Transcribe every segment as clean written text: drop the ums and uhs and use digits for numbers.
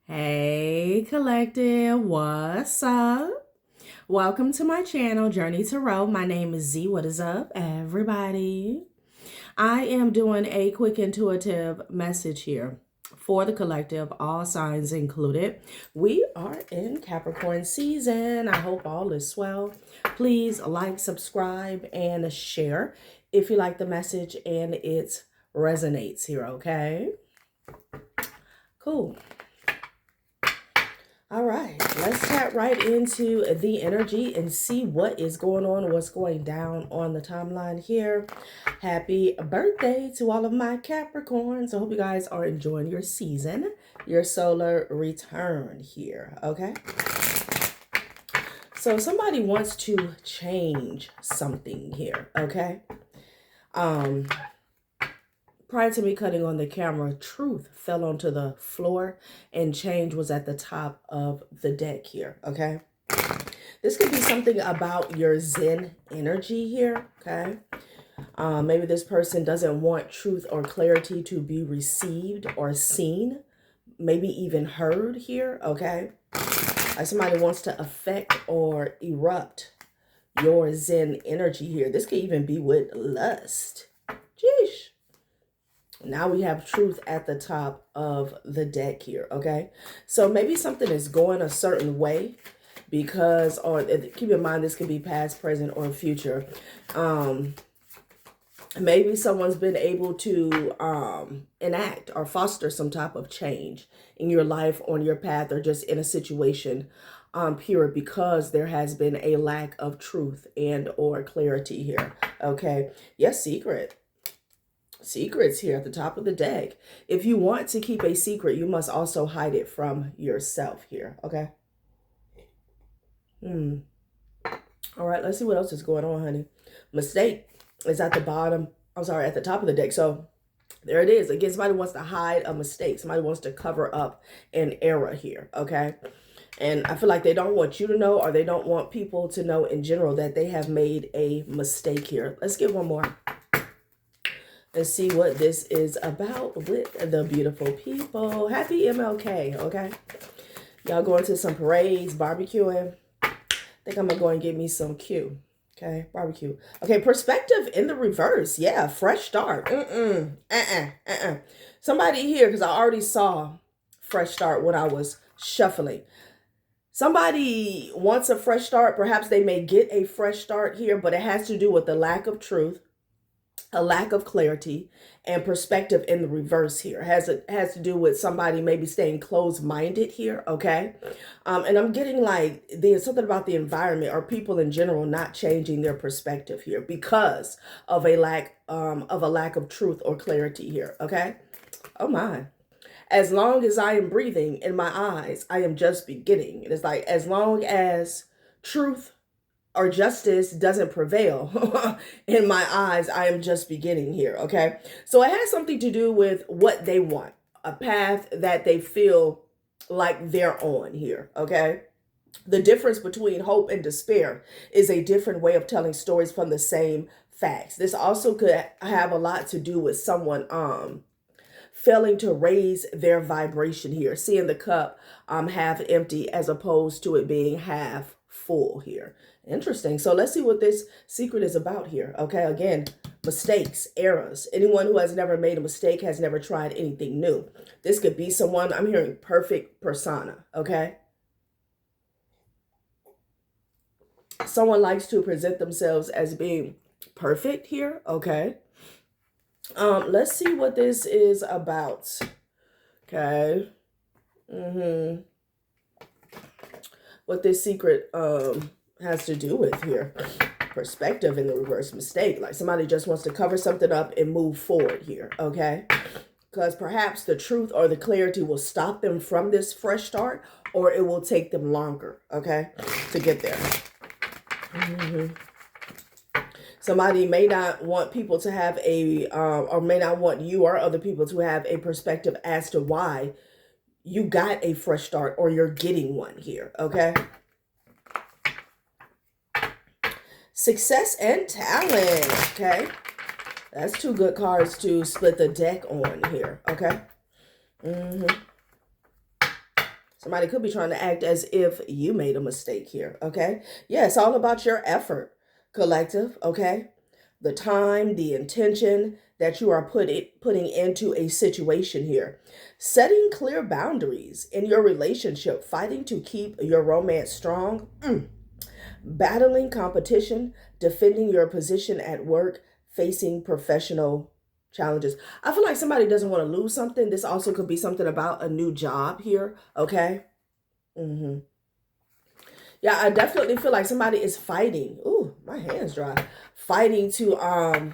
Hey collective, what's up? Welcome to my channel, Journey Tarot. My name is Z. What is up, everybody? I am doing a quick intuitive message here for the collective, all signs included. We are in Capricorn season. I hope all is well. Please like, subscribe, and share if you like the message and it resonates here, okay? Cool. All right, let's tap right into the energy and see what is going on, what's going down on the timeline here. Happy birthday to all of my Capricorns. I hope you guys are enjoying your season, your solar return here, okay? So somebody wants to change something here, okay? Prior to me cutting on the camera, truth fell onto the floor and change was at the top of the deck here, okay? This could be something about your Zen energy here, okay? Maybe this person doesn't want truth or clarity to be received or seen, maybe even heard here, okay? Like somebody wants to affect or erupt your Zen energy here. This could even be with lust. Jeesh. Now we have truth at the top of the deck here, okay? So maybe something is going a certain way because, or keep in mind, this could be past, present, or future. Maybe someone's been able to enact or foster some type of change in your life, on your path, or just in a situation, period, because there has been a lack of truth and or clarity here, okay? Yes, secrets here at the top of the deck. If you want to keep a secret, you must also hide it from yourself here, okay? All right, let's see what else is going on, honey. Mistake is at the bottom. I'm sorry, at the top of the deck. So there it is. Again, somebody wants to hide a mistake. Somebody wants to cover up an error here, okay? And I feel like they don't want you to know, or they don't want people to know in general that they have made a mistake here. Let's get one more. Let's see what this is about with the beautiful people. Happy MLK, okay? Y'all going to some parades, barbecuing. I think I'm going to go and get me some Q. Okay, barbecue. Okay, perspective in the reverse. Yeah, fresh start. Somebody here, because I already saw fresh start when I was shuffling. Somebody wants a fresh start. Perhaps they may get a fresh start here, but it has to do with the lack of truth, a lack of clarity, and perspective in the reverse here. Has to do with somebody maybe staying closed-minded here, okay? And I'm getting like there's something about the environment or people in general not changing their perspective here because of a lack of truth or clarity here, okay? Oh my. As long as I am breathing in my eyes, I am just beginning. It's like as long as truth or justice doesn't prevail in my eyes, I am just beginning here, okay? So it has something to do with what they want, a path that they feel like they're on here, okay? The difference between hope and despair is a different way of telling stories from the same facts. This also could have a lot to do with someone failing to raise their vibration here, seeing the cup half empty as opposed to it being half full here. Interesting. So let's see what this secret is about here. Okay, again, mistakes, errors. Anyone who has never made a mistake has never tried anything new. This could be someone, I'm hearing perfect persona, okay? Someone likes to present themselves as being perfect here, okay? Let's see what this is about. Okay. What this secret has to do with here. Perspective in the reverse, mistake. Like somebody just wants to cover something up and move forward here, okay? Because perhaps the truth or the clarity will stop them from this fresh start, or it will take them longer, okay, to get there. Somebody may not want people to have a, or may not want you or other people to have a perspective as to why you got a fresh start or you're getting one here, okay? Success and talent, okay? That's two good cards to split the deck on here, okay? Somebody could be trying to act as if you made a mistake here, okay? Yeah, it's all about your effort, collective, okay? The time, the intention that you are putting into a situation here. Setting clear boundaries in your relationship, fighting to keep your romance strong, battling competition, defending your position at work, facing professional challenges. I feel like somebody doesn't want to lose something. This also could be something about a new job here, okay? Mm-hmm. Yeah, I definitely feel like somebody is fighting. Ooh, my hand's dry. Fighting to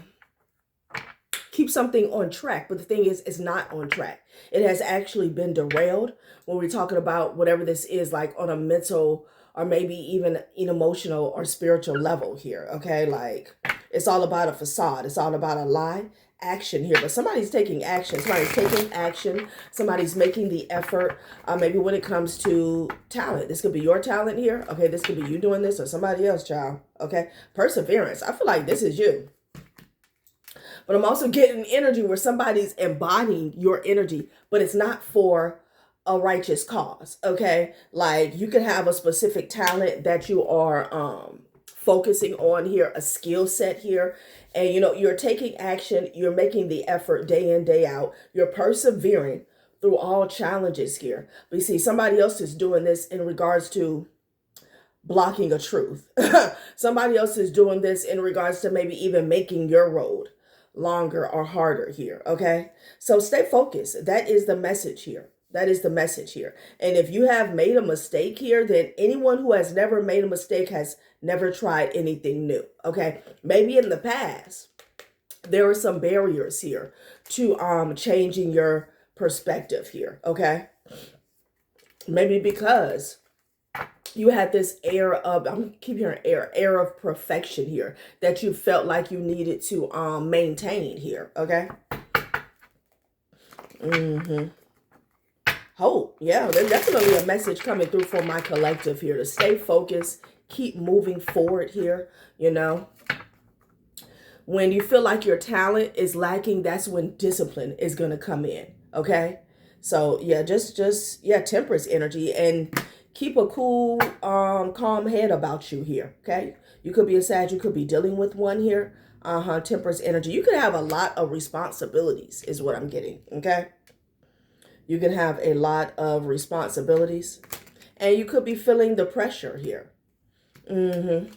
keep something on track, but the thing is, it's not on track. It has actually been derailed when we're talking about whatever this is, like on a mental or maybe even an emotional or spiritual level here, okay? Like, it's all about a facade. It's all about a lie action here, but somebody's taking action. Somebody's taking action. Somebody's making the effort. Maybe when it comes to talent, this could be your talent here. Okay, this could be you doing this or somebody else, child. Okay, perseverance. I feel like this is you. But I'm also getting energy where somebody's embodying your energy, but it's not for a righteous cause. Okay, like you can have a specific talent that you are focusing on here, a skill set here, and you're taking action, you're making the effort day in, day out, you're persevering through all challenges here. But you see, somebody else is doing this in regards to blocking a truth. Somebody else is doing this in regards to maybe even making your road longer or harder here. Okay, so stay focused. That is the message here. That is the message here. And if you have made a mistake here, then anyone who has never made a mistake has never tried anything new. Okay, maybe in the past there are some barriers here to changing your perspective here. Okay, maybe because you had this air of, I'm keep hearing air of perfection here that you felt like you needed to maintain here. Okay. Hope. Yeah, there's definitely a message coming through for my collective here to stay focused, keep moving forward here. When you feel like your talent is lacking, that's when discipline is going to come in. Okay. So yeah, just temperance energy, and keep a cool, calm head about you here. Okay. You could be a Sag, you could be dealing with one here. Temperance energy. You could have a lot of responsibilities is what I'm getting. Okay. You can have a lot of responsibilities, and you could be feeling the pressure here. Okay,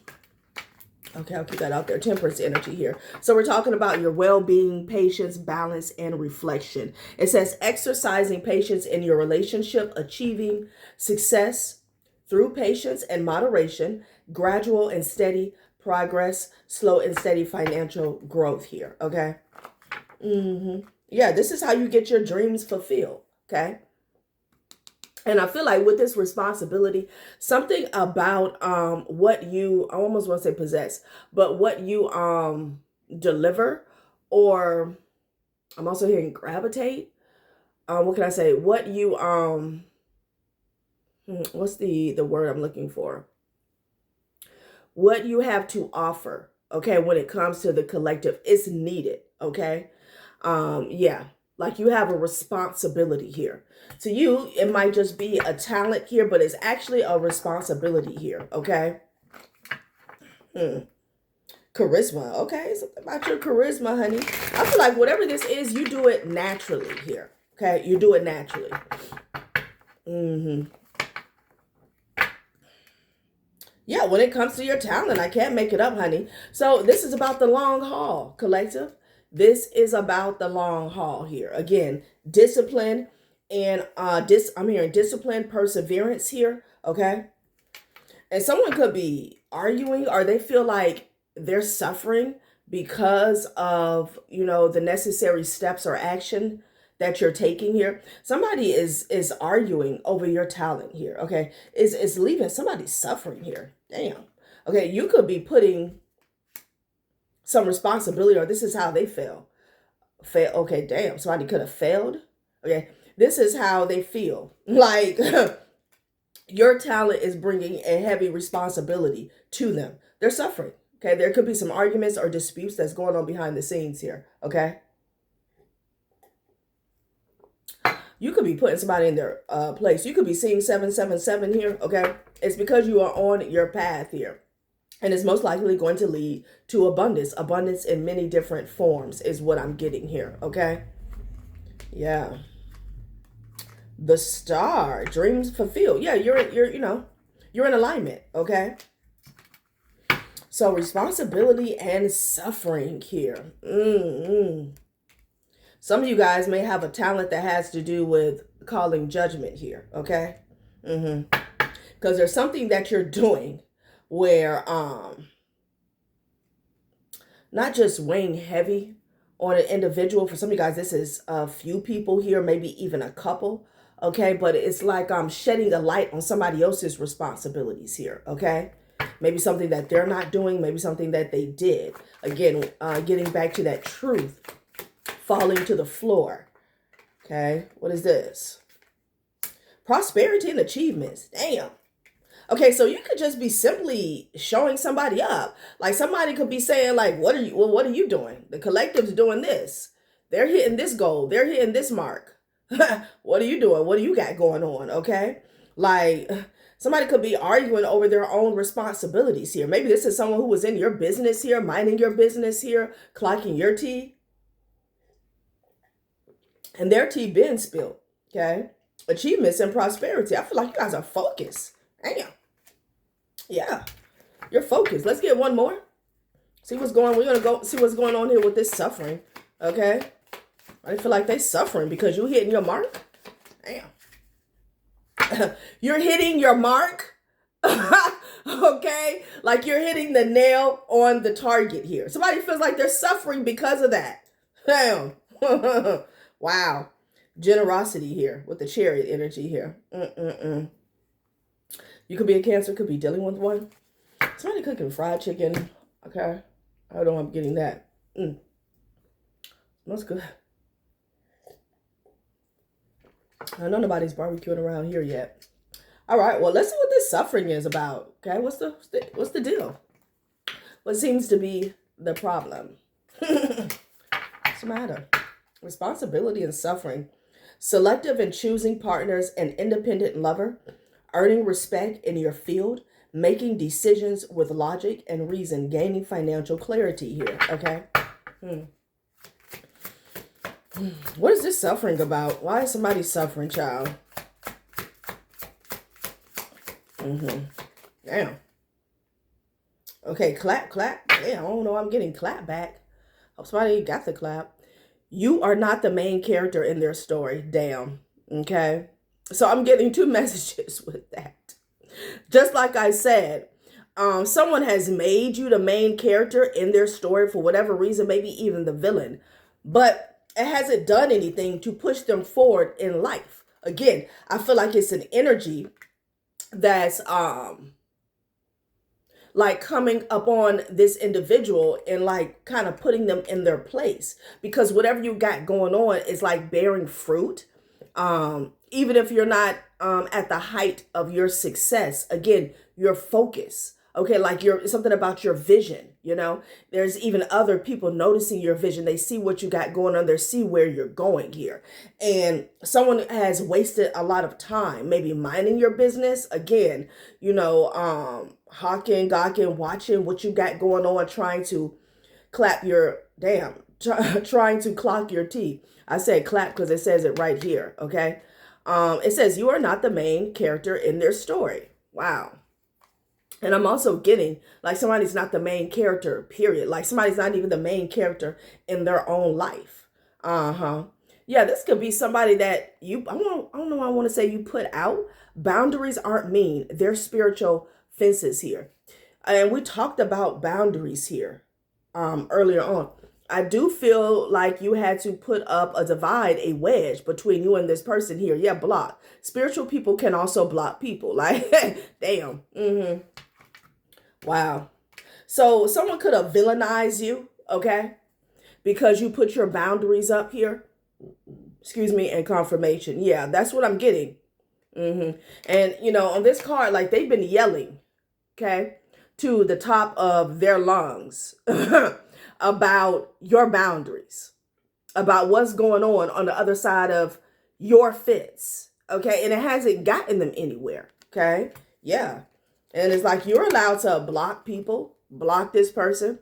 I'll keep that out there. Temperance energy here. So we're talking about your well-being, patience, balance, and reflection. It says exercising patience in your relationship, achieving success through patience and moderation, gradual and steady progress, slow and steady financial growth here. Okay. Yeah, this is how you get your dreams fulfilled. Okay. And I feel like with this responsibility, something about what you, I almost want to say possess, but what you deliver, or I'm also hearing gravitate. What can I say? What you what's the word I'm looking for? What you have to offer, okay, when it comes to the collective, it's needed, okay? Yeah, like you have a responsibility here. To you, it might just be a talent here, but it's actually a responsibility here, okay? Charisma, okay? Something about your charisma, honey. I feel like whatever this is, you do it naturally here, okay? You do it naturally. Yeah, when it comes to your talent, I can't make it up, honey. So this is about the long haul, collective. This is about the long haul here. Again, discipline and I'm hearing discipline, perseverance here, okay? And someone could be arguing, or they feel like they're suffering because of, the necessary steps or action that you're taking here. Somebody is arguing over your talent here, okay? Is leaving somebody suffering here. Damn. Okay, you could be putting some responsibility, or this is how they fail. Okay, damn, somebody could have failed. Okay, this is how they feel. Like your talent is bringing a heavy responsibility to them. They're suffering. Okay, there could be some arguments or disputes that's going on behind the scenes here. Okay. You could be putting somebody in their place. You could be seeing 777 here, okay? It's because you are on your path here. And it's most likely going to lead to abundance. Abundance in many different forms is what I'm getting here, okay? Yeah. The Star, dreams fulfilled. Yeah, you're in alignment, okay? So responsibility and suffering here. Some of you guys may have a talent that has to do with calling judgment here, okay? Because there's something that you're doing where not just weighing heavy on an individual. For some of you guys, this is a few people here, maybe even a couple, okay? But it's like shedding a light on somebody else's responsibilities here, okay? Maybe something that they're not doing, maybe something that they did. Again, getting back to that truth, falling to the floor, okay? What is this? Prosperity and achievements. Damn. Okay, so you could just be simply showing somebody up. Like somebody could be saying like, what are you doing? The collective's doing this. They're hitting this goal. They're hitting this mark. What are you doing? What do you got going on? Okay. Like somebody could be arguing over their own responsibilities here. Maybe this is someone who was in your business here, minding your business here, clocking your tea. And their tea been spilled. Okay. Achievements and prosperity. I feel like you guys are focused. Damn. Yeah, you're focused. Let's get one more. We're gonna go see what's going on here with this suffering. Okay. I feel like they're suffering because you're hitting your mark. Damn. You're hitting your mark. Okay. Like you're hitting the nail on the target here. Somebody feels like they're suffering because of that. Damn. Wow. Generosity here with the Chariot energy here. You could be a Cancer, could be dealing with one. Somebody cooking fried chicken. Okay. I don't know I'm getting that. That's good. I know nobody's barbecuing around here yet. All right. Well, let's see what this suffering is about. Okay. What's the deal? What seems to be the problem? What's the matter? Responsibility and suffering. Selective in choosing partners, an independent lover. Earning respect in your field, making decisions with logic and reason, gaining financial clarity here, okay? What is this suffering about? Why is somebody suffering, child? Damn. Okay, clap. Yeah, I don't know, I'm getting clap back. Hope somebody got the clap. You are not the main character in their story. Damn, okay? So I'm getting two messages with that. Just like I said, someone has made you the main character in their story for whatever reason, maybe even the villain, but it hasn't done anything to push them forward in life. Again, I feel like it's an energy that's like coming upon this individual and like kind of putting them in their place, because whatever you got going on is like bearing fruit. Even if you're not at the height of your success, again, your focus, okay, like something about your vision, there's even other people noticing your vision. They see what you got going on. They see where you're going here. And someone has wasted a lot of time, maybe minding your business, again, hawking, gawking, watching what you got going on, trying to clock your tea. I said clap because it says it right here, okay? It says you are not the main character in their story. Wow. And I'm also getting like somebody's not the main character, period. Like somebody's not even the main character in their own life. Yeah, this could be somebody that I don't know, I want to say you put out. Boundaries aren't mean. They're spiritual fences here. And we talked about boundaries here earlier on. I do feel like you had to put up a divide, a wedge between you and this person here. Yeah, block. Spiritual people can also block people. Like, damn. Wow. So someone could have villainized you, okay? Because you put your boundaries up here. Excuse me, and confirmation. Yeah, that's what I'm getting. And, on this card, like they've been yelling, okay, to the top of their lungs about your boundaries, about what's going on the other side of your fits, okay? And it hasn't gotten them anywhere, okay? Yeah. And it's like you're allowed to block people, block this person.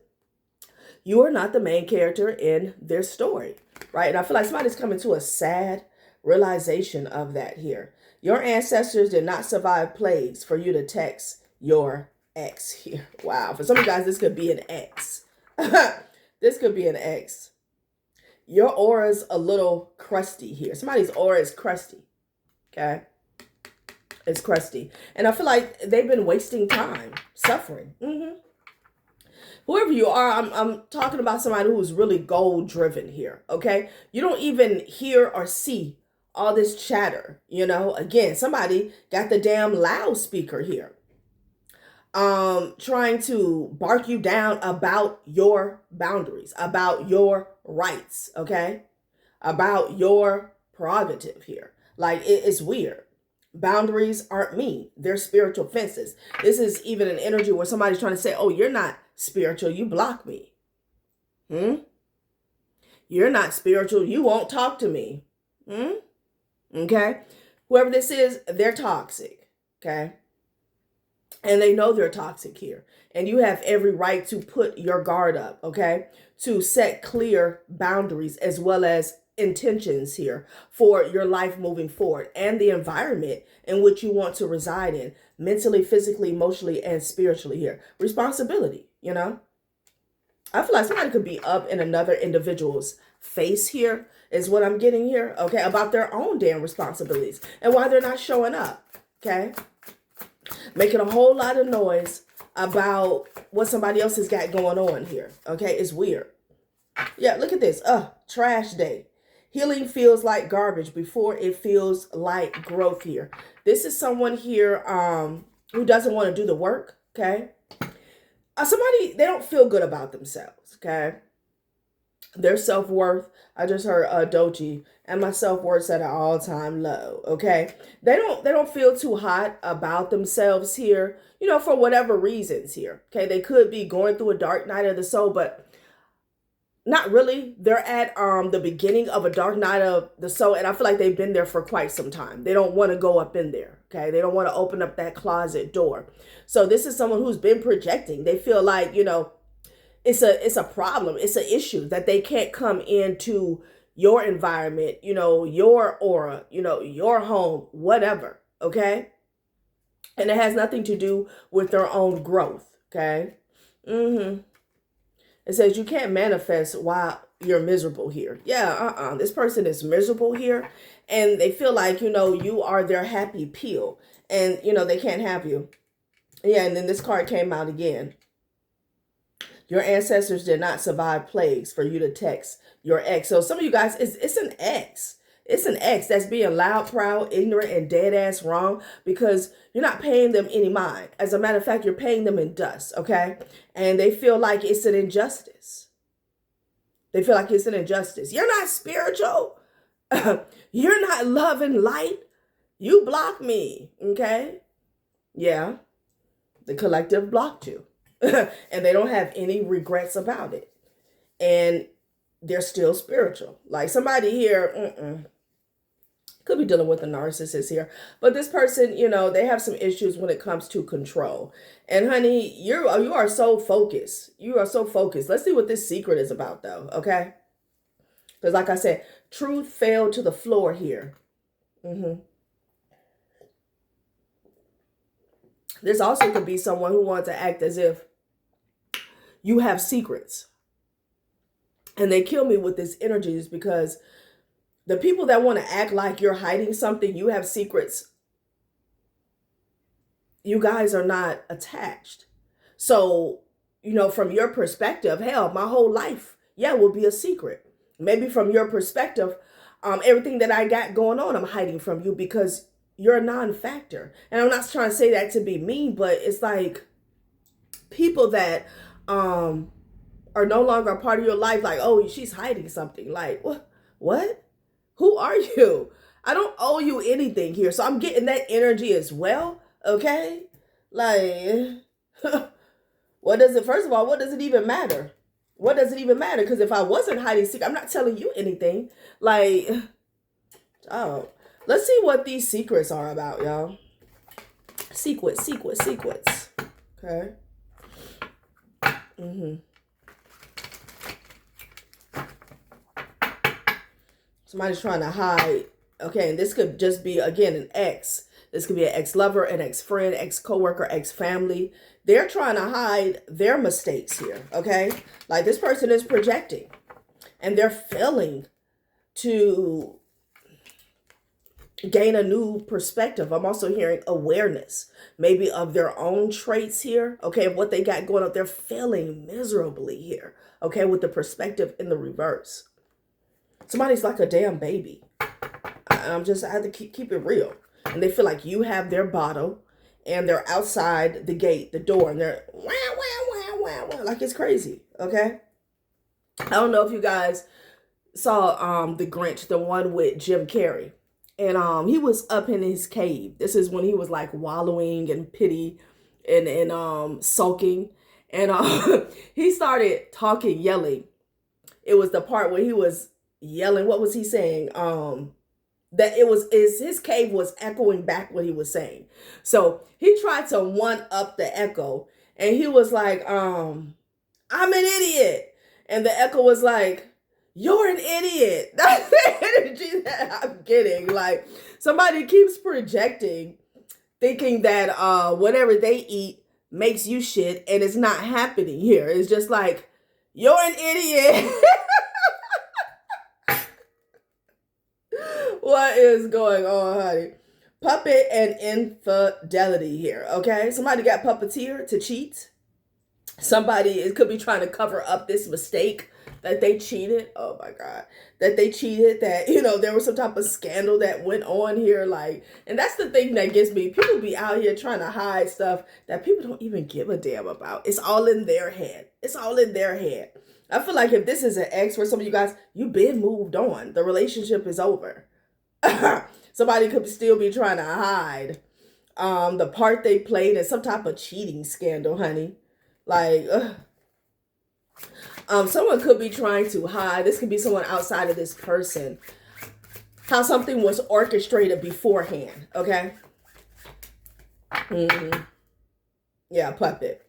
You are not the main character in their story, right? And I feel like somebody's coming to a sad realization of that here. Your ancestors did not survive plagues for you to text your ex here. Wow. For some of you guys, this could be an ex. This could be an ex. Your aura's a little crusty here. Somebody's aura is crusty. Okay? It's crusty. And I feel like they've been wasting time, suffering. Whoever you are, I'm talking about somebody who's really goal driven here. Okay? You don't even hear or see all this chatter. You know, again, somebody got the damn loudspeaker here. Trying to bark you down about your boundaries, about your rights, okay? About your prerogative here. Like, it's weird. Boundaries aren't mean. They're spiritual fences. This is even an energy where somebody's trying to say, oh, you're not spiritual. You block me. You're not spiritual. You won't talk to me. Okay? Whoever this is, they're toxic. Okay? And they know they're toxic here. And you have every right to put your guard up, okay? To set clear boundaries as well as intentions here for your life moving forward and the environment in which you want to reside in, mentally, physically, emotionally, and spiritually here. Responsibility, you know? I feel like somebody could be up in another individual's face here is what I'm getting here, okay? About their own damn responsibilities and why they're not showing up, okay? Making a whole lot of noise about what somebody else has got going on here. Okay, it's weird. Yeah, look at this. Trash day. Healing feels like garbage before it feels like growth here. This is someone here who doesn't want to do the work, okay? Somebody, they don't feel good about themselves, okay? Their self-worth, I just heard Dochi, and my self-worth's at an all-time low, okay? They don't feel too hot about themselves here, you know, for whatever reasons here, okay? They could be going through a dark night of the soul, but not really. They're at the beginning of a dark night of the soul, and I feel like they've been there for quite some time. They don't want to go up in there, okay? They don't want to open up that closet door. So this is someone who's been projecting. They feel like, you know, it's a problem. It's an issue that they can't come into your environment, you know, your aura, you know, your home, whatever. Okay. And it has nothing to do with their own growth. Okay. It says you can't manifest while you're miserable here. Yeah. This person is miserable here and they feel like, you know, you are their happy pill and, you know, they can't have you. Yeah. And then this card came out again. Your ancestors did not survive plagues for you to text your ex. So some of you guys, it's an ex. It's an ex that's being loud, proud, ignorant, and dead ass wrong because you're not paying them any mind. As a matter of fact, you're paying them in dust, okay? And they feel like it's an injustice. They feel like it's an injustice. You're not spiritual. You're not love and light. You block me, okay? Yeah. The collective blocked you. And they don't have any regrets about it. And they're still spiritual. Like somebody here could be dealing with a narcissist here. But this person, you know, they have some issues when it comes to control. And honey, you are so focused. You are so focused. Let's see what this secret is about though, okay? Because like I said, truth fell to the floor here. This also could be someone who wants to act as if you have secrets. And they kill me with this energy is because the people that want to act like you're hiding something, you have secrets, you guys are not attached. So, you know, from your perspective, hell, my whole life, yeah, will be a secret. Maybe from your perspective, everything that I got going on, I'm hiding from you because you're a non-factor. And I'm not trying to say that to be mean, but it's like people that are no longer a part of your life, like, oh, she's hiding something. Like, what? Who are you? I don't owe you anything here. So I'm getting that energy as well. Okay? Like, first of all, what does it even matter? What does it even matter? Because if I wasn't hiding secret, I'm not telling you anything. Like, oh, Let's see what these secrets are about, y'all. Secrets. Okay. Somebody's trying to hide. Okay, and this could just be, again, an ex. This could be an ex-lover, an ex-friend, ex-coworker, ex-family. They're trying to hide their mistakes here, okay? Like, this person is projecting, and they're failing to gain a new perspective. I'm also hearing awareness, maybe of their own traits here, okay, of what they got going on. They're failing miserably here, okay, with the perspective in the reverse. Somebody's like a damn baby. I have to keep it real. And they feel like you have their bottle, and they're outside the gate, the door, and they're wow, wow, wow, wow, wow, like it's crazy, okay? I don't know if you guys saw The Grinch, the one with Jim Carrey. And he was up in his cave. This is when he was like wallowing in pity and sulking. And he started talking, yelling. It was the part where he was yelling. What was he saying? That his cave was echoing back what he was saying. So he tried to one up the echo, and he was like, I'm an idiot. And the echo was like, you're an idiot. That's the energy that I'm getting. Like, somebody keeps projecting, thinking that whatever they eat makes you shit, and it's not happening here. It's just like, you're an idiot. What is going on, honey? Puppet and infidelity here, okay? Somebody got puppeteer to cheat. It could be trying to cover up this mistake that they cheated. Oh my God. That they cheated, that, there was some type of scandal that went on here. Like, and that's the thing that gets me. People be out here trying to hide stuff that people don't even give a damn about. It's all in their head. I feel like if this is an ex for some of you guys, you've been moved on. The relationship is over. Somebody could still be trying to hide the part they played in some type of cheating scandal, honey. Like, someone could be trying to hide. This could be someone outside of this person. How something was orchestrated beforehand, okay? Yeah, puppet.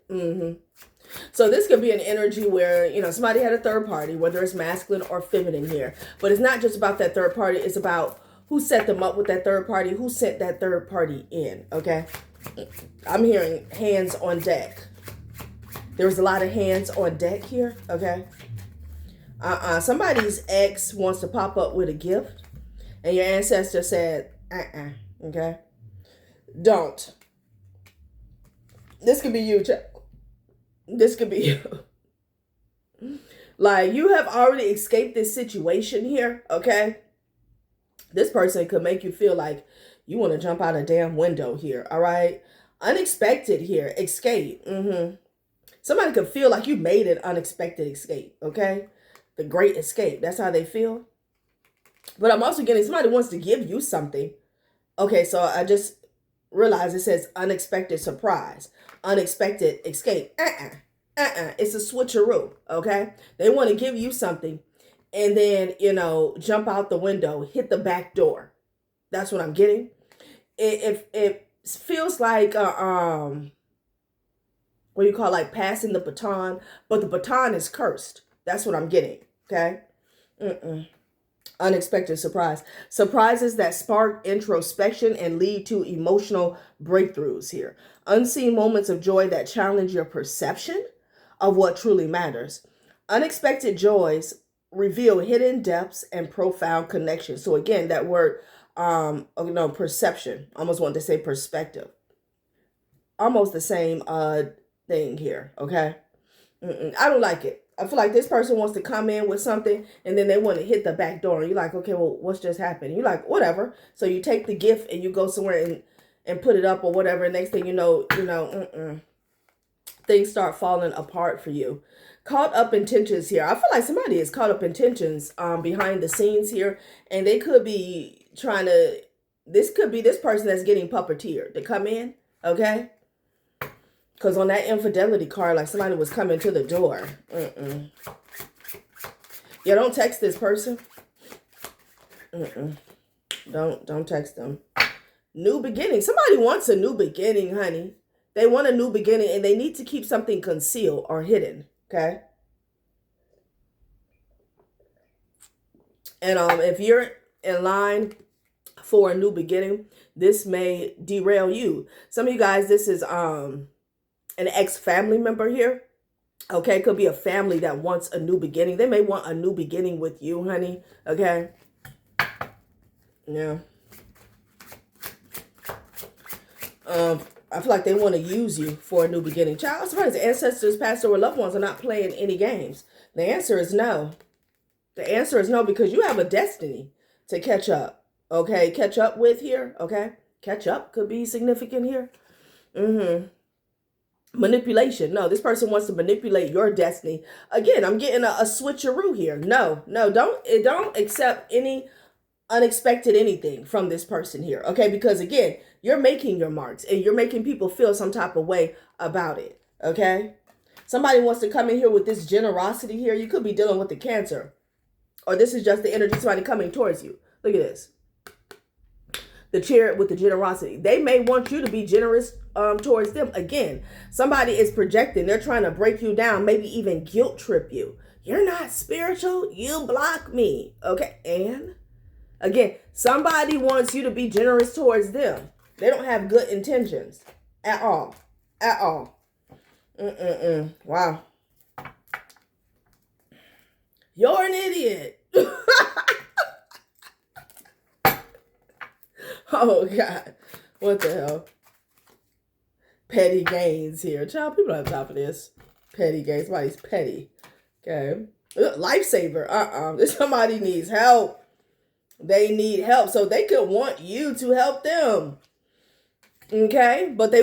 So this could be an energy where, somebody had a third party, whether it's masculine or feminine here. But it's not just about that third party. It's about who set them up with that third party, who sent that third party in, okay? I'm hearing hands on deck. There was a lot of hands on deck here, okay? Somebody's ex wants to pop up with a gift, and your ancestor said, okay? Don't. This could be you, This could be you. Like, you have already escaped this situation here, okay? This person could make you feel like you want to jump out a damn window here, all right? Unexpected here, escape. Somebody could feel like you made an unexpected escape, okay? The great escape. That's how they feel. But I'm also getting somebody wants to give you something. Okay, so I just realized it says unexpected surprise, unexpected escape. It's a switcheroo, okay? They want to give you something and then, jump out the window, hit the back door. That's what I'm getting. It feels like what you call like passing the baton, but the baton is cursed. That's what I'm getting, okay? Unexpected surprise. Surprises that spark introspection and lead to emotional breakthroughs here. Unseen moments of joy that challenge your perception of what truly matters. Unexpected joys reveal hidden depths and profound connections. So again, that word, perception. Almost wanted to say perspective. Almost the same thing here, okay? I don't like it. I feel like this person wants to come in with something and then they want to hit the back door. And you're like, okay, well, what's just happened? You're like, whatever. So you take the gift and you go somewhere and put it up or whatever. Next thing you know, things start falling apart for you. Caught up in tensions here. I feel like somebody is caught up in tensions behind the scenes here. And they could be this could be this person that's getting puppeteered to come in, okay? Because on that infidelity card, like somebody was coming to the door. Yeah, don't text this person. Don't text them. New beginning. Somebody wants a new beginning, honey. They want a new beginning and they need to keep something concealed or hidden. Okay. And if you're in line for a new beginning, this may derail you. Some of you guys, this is an ex-family member here. Okay, could be a family that wants a new beginning. They may want a new beginning with you, honey. Okay. Yeah. I feel like they want to use you for a new beginning. Child, somebody's ancestors, past, or loved ones are not playing any games. The answer is no. The answer is no, because you have a destiny to catch up. Okay, catch up with here. Okay, catch up could be significant here. Manipulation. No, this person wants to manipulate your destiny. Again, I'm getting a switcheroo here. No, don't accept any unexpected anything from this person here. Okay, because again, you're making your marks and you're making people feel some type of way about it. Okay, somebody wants to come in here with this generosity here. You could be dealing with the Cancer, or this is just the energy of somebody coming towards you. Look at this. The Chariot with the generosity. They may want you to be generous towards them. Again, somebody is projecting. They're trying to break you down, maybe even guilt trip you. You're not spiritual. You block me. Okay. And again, somebody wants you to be generous towards them. They don't have good intentions at all. At all. Wow. You're an idiot. Oh, God. What the hell? Petty gains here. Child, people don't have time for this. Petty gains. Somebody's petty. Okay. Lifesaver. If somebody needs help, they need help. So they could want you to help them. Okay? But they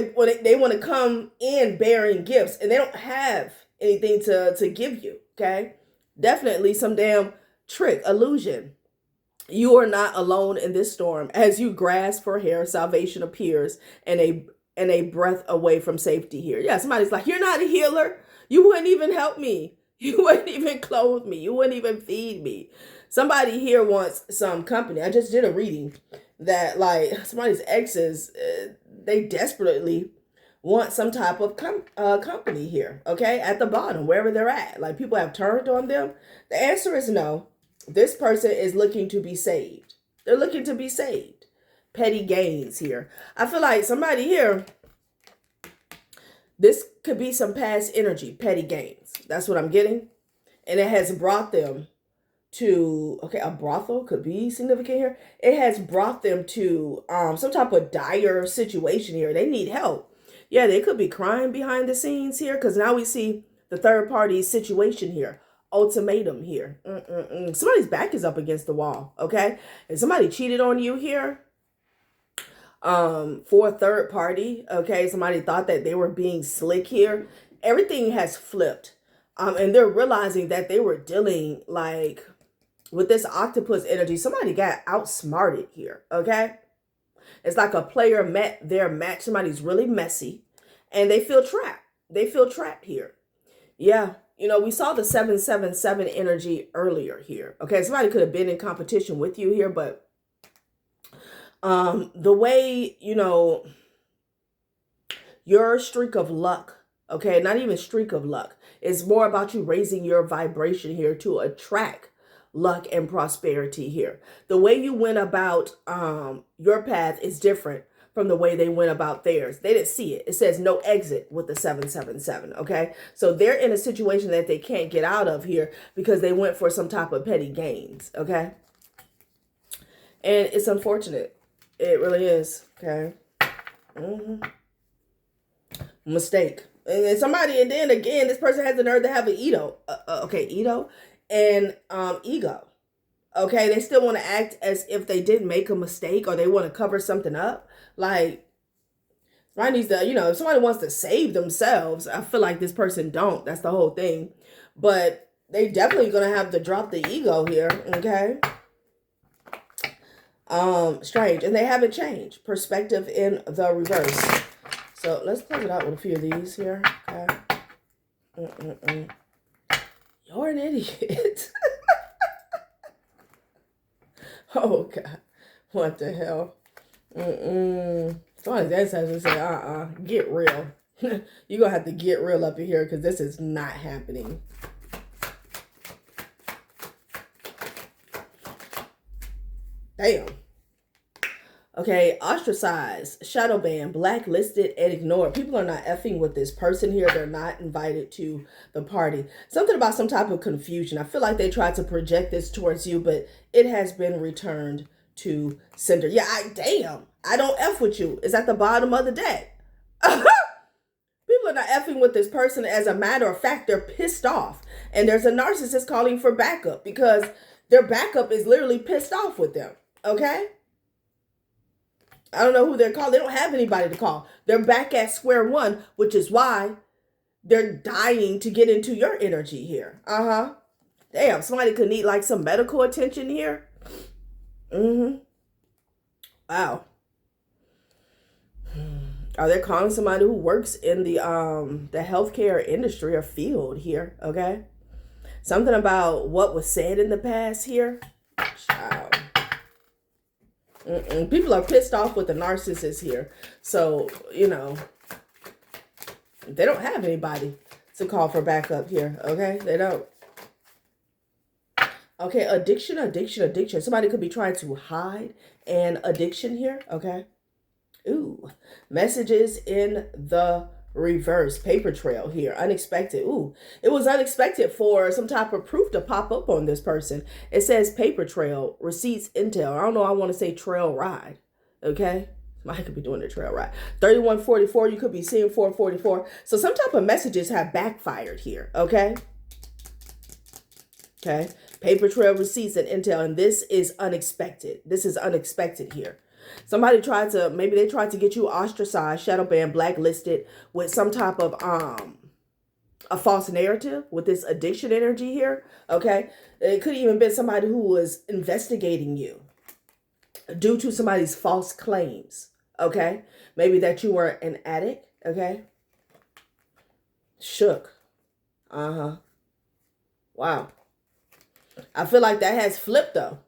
want to come in bearing gifts. And they don't have anything to give you. Okay? Definitely some damn trick, illusion. You are not alone in this storm. As you grasp for hair, salvation appears and a breath away from safety here. Yeah, somebody's like, you're not a healer. You wouldn't even help me. You wouldn't even clothe me. You wouldn't even feed me. Somebody here wants some company. I just did a reading that like somebody's exes, they desperately want some type of company here. Okay, at the bottom, wherever they're at. Like people have turned on them. The answer is no. This person is looking to be saved. They're looking to be saved. Petty gains here. I feel like somebody here, this could be some past energy, petty gains. That's what I'm getting. And it has brought them to, okay, a brothel could be significant here. It has brought them to some type of dire situation here. They need help. Yeah, they could be crying behind the scenes here because now we see the third party situation here. Ultimatum here. Somebody's back is up against the wall. Okay, and somebody cheated on you here for a third party. Okay, somebody thought that they were being slick here. Everything has flipped, and they're realizing that they were dealing like with this octopus energy. Somebody got outsmarted here. Okay, it's like a player met their match. Somebody's really messy and they feel trapped. They feel trapped here. Yeah. You know, we saw the 777 energy earlier here. Okay, somebody could have been in competition with you here, but the way, you know, your streak of luck, okay, not even streak of luck, is more about you raising your vibration here to attract luck and prosperity here. The way you went about your path is different from the way they went about theirs. They didn't see it. It says no exit with the 777, okay? So they're in a situation that they can't get out of here because they went for some type of petty gains, okay? And it's unfortunate. It really is, okay? Mistake. And somebody, and then again, this person has the nerve to have an ego. Ego and ego. Okay, they still want to act as if they didn't make a mistake or they want to cover something up. Like, somebody needs to, you know, if somebody wants to save themselves, I feel like this person don't. That's the whole thing. But they definitely going to have to drop the ego here, okay? Strange. And they haven't changed. Perspective in the reverse. So let's close it out with a few of these here, okay? You're an idiot. Oh, God. What the hell? Somebody that says and say, get real. You're going to have to get real up in here because this is not happening. Damn. Okay, ostracized, shadow banned, blacklisted, and ignored. People are not effing with this person here. They're not invited to the party. Something about some type of confusion. I feel like they tried to project this towards you, but it has been returned to sender. Yeah, damn. I don't F with you. It's at the bottom of the deck. People are not effing with this person. As a matter of fact, they're pissed off. And there's a narcissist calling for backup because their backup is literally pissed off with them. Okay? I don't know who they're calling. They don't have anybody to call. They're back at square one, which is why they're dying to get into your energy here. Damn, somebody could need like some medical attention here. Wow. Are they calling somebody who works in the healthcare industry or field here? Okay. Something about what was said in the past here. Child. People are pissed off with the narcissist here. So, you know, they don't have anybody to call for backup here. Okay. They don't. Okay. Addiction. Somebody could be trying to hide an addiction here. Okay. Ooh, messages in the reverse. Paper trail here. Unexpected. Ooh, it was unexpected for some type of proof to pop up on this person. It says paper trail, receipts, intel. I don't know. I want to say trail ride. Okay. I could be doing the trail ride. 3144. You could be seeing 444. So some type of messages have backfired here. Okay. Okay. Paper trail, receipts, and intel. And this is unexpected. This is unexpected here. Somebody tried to, maybe they tried to get you ostracized, shadow banned, blacklisted with some type of a false narrative with this addiction energy here. Okay. It could even been somebody who was investigating you due to somebody's false claims. Okay. Maybe that you were an addict. Okay. Shook. Wow. I feel like that has flipped though.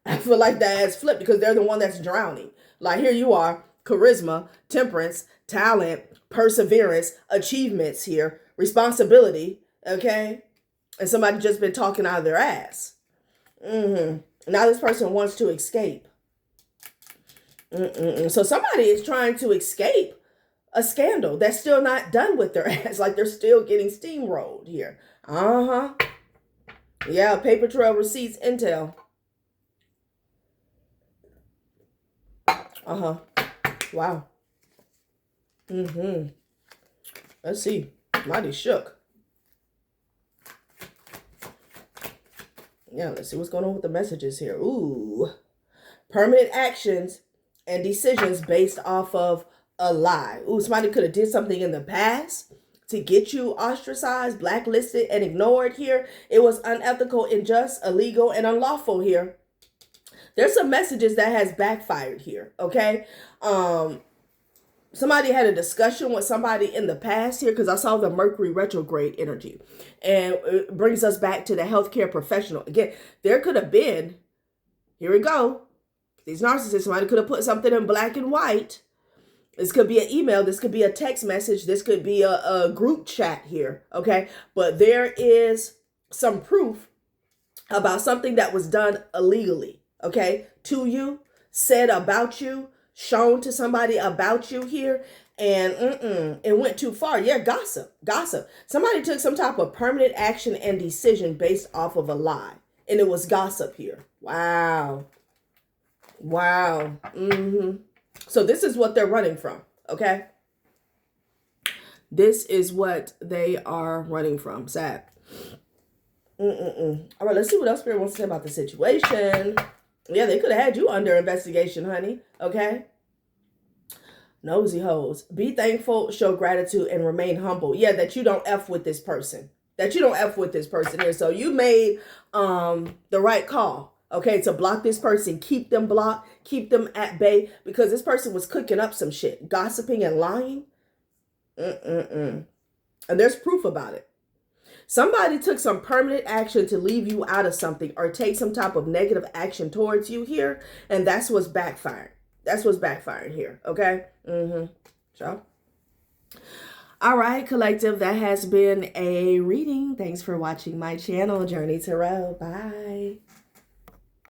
I feel like that has flipped because they're the one that's drowning. Like here you are, charisma, temperance, talent, perseverance, achievements here, responsibility, okay? And somebody just been talking out of their ass. Now this person wants to escape. So somebody is trying to escape a scandal that's still not done with their ass. Like they're still getting steamrolled here. Yeah, paper trail, receipts, intel. Wow. Let's see. Mighty shook. Yeah, let's see what's going on with the messages here. Ooh. Permanent actions and decisions based off of a lie. Ooh, somebody could have did something in the past to get you ostracized, blacklisted, and ignored here. It was unethical, unjust, illegal, and unlawful here. There's some messages that has backfired here, okay? Somebody had a discussion with somebody in the past here because I saw the Mercury retrograde energy. And it brings us back to the healthcare professional. Again, there could have been, here we go, these narcissists, somebody could have put something in black and white. This could be an email. This could be a text message. This could be a group chat here, okay? But there is some proof about something that was done illegally. Okay, to you, said about you, shown to somebody about you here, and it went too far. Yeah, gossip. Somebody took some type of permanent action and decision based off of a lie, and it was gossip here. Wow. So this is what they're running from, okay? This is what they are running from. Sad. All right, let's see what else Spirit wants to say about the situation. Yeah, they could have had you under investigation, honey. Okay? Nosy hoes. Be thankful, show gratitude, and remain humble. Yeah, that you don't F with this person. That you don't F with this person here. So you made the right call, okay, to block this person. Keep them blocked. Keep them at bay. Because this person was cooking up some shit. Gossiping and lying. And there's proof about it. Somebody took some permanent action to leave you out of something or take some type of negative action towards you here. And that's what's backfiring. That's what's backfiring here. Okay. So, all right, collective, that has been a reading. Thanks for watching my channel, Journey Tarot. Bye.